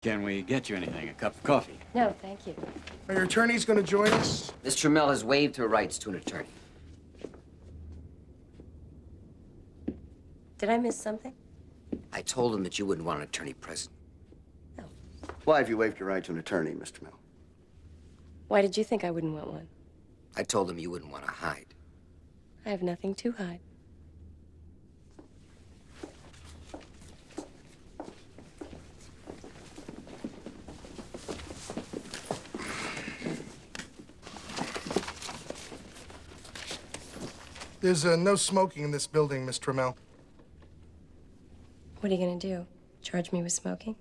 Can we get you anything? A cup of coffee? No, thank you. Are your attorneys going to join us? Miss Trammell has waived her rights to an attorney. Did I miss something? I told him that you wouldn't want an attorney present. No. Why have you waived your right to an attorney, Mr. Trammell? Why did you think I wouldn't want one? I told him you wouldn't want to hide. I have nothing to hide. There's no smoking in this building, Miss Trammell. What are you gonna do? Charge me with smoking?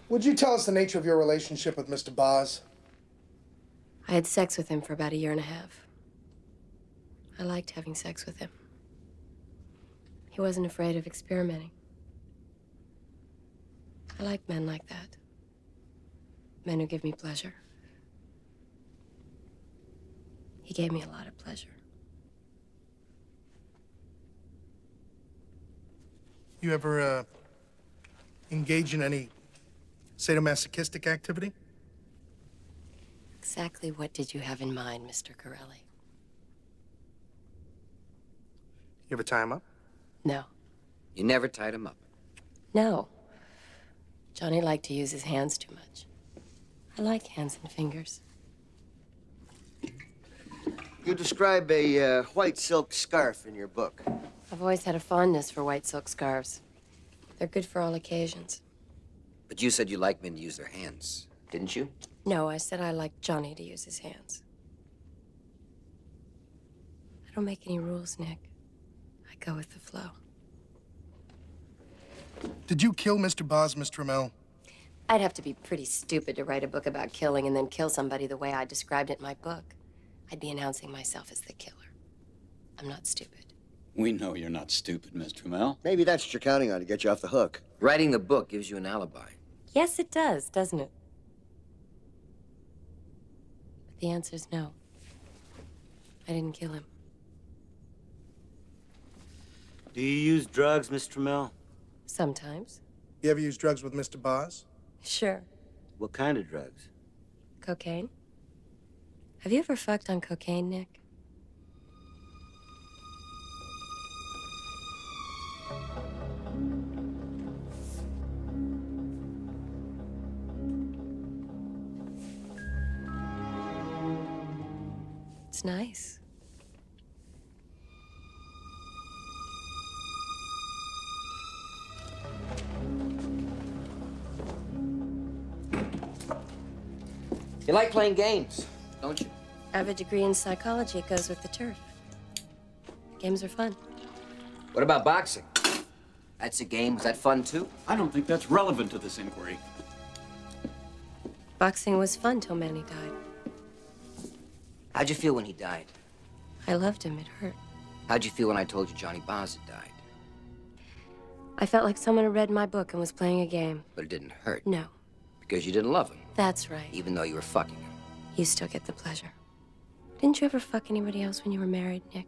Would you tell us the nature of your relationship with Mr. Boz? I had sex with him for about 1.5 years. I liked having sex with him. He wasn't afraid of experimenting. I like men like that. Men who give me pleasure. He gave me a lot of pleasure. You ever, engage in any sadomasochistic activity? Exactly what did you have in mind, Mr. Corelli? You ever tie him up? No. You never tied him up. No. Johnny liked to use his hands too much. I like hands and fingers. You describe a white silk scarf in your book. I've always had a fondness for white silk scarves. They're good for all occasions. But you said you like men to use their hands, didn't you? No, I said I like Johnny to use his hands. I don't make any rules, Nick. I go with the flow. Did you kill Mr. Boz, Miss Trammell? I'd have to be pretty stupid to write a book about killing and then kill somebody the way I described it in my book. I'd be announcing myself as the killer. I'm not stupid. We know you're not stupid, Miss Trammell. Maybe that's what you're counting on to get you off the hook. Writing the book gives you an alibi. Yes, it does, doesn't it? But the answer's no. I didn't kill him. Do you use drugs, Miss Trammell? Sometimes. You ever use drugs with Mr. Boz? Sure. What kind of drugs? Cocaine? Have you ever fucked on cocaine, Nick? It's nice. You like playing games, don't you? I have a degree in psychology. It goes with the turf. Games are fun. What about boxing? That's a game. Was that fun, too? I don't think that's relevant to this inquiry. Boxing was fun till Manny died. How'd you feel when he died? I loved him. It hurt. How'd you feel when I told you Johnny Boz had died? I felt like someone had read my book and was playing a game. But it didn't hurt. No. Because you didn't love him. That's right. Even though you were fucking him. You still get the pleasure. Didn't you ever fuck anybody else when you were married, Nick?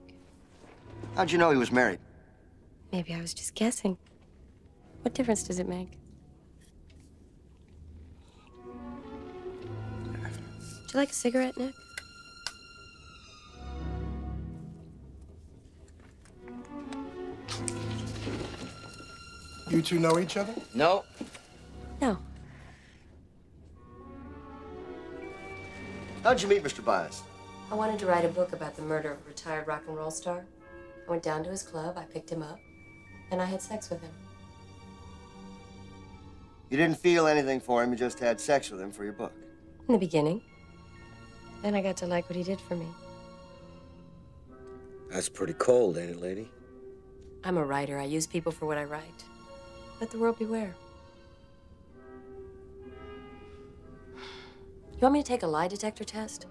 How'd you know he was married? Maybe I was just guessing. What difference does it make? Would you like a cigarette, Nick? You two know each other? No. No. How'd you meet Mr. Boz? I wanted to write a book about the murder of a retired rock and roll star. I went down to his club, I picked him up, and I had sex with him. You didn't feel anything for him, you just had sex with him for your book. In the beginning. Then I got to like what he did for me. That's pretty cold, ain't it, lady? I'm a writer. I use people for what I write. Let the world beware. You want me to take a lie detector test?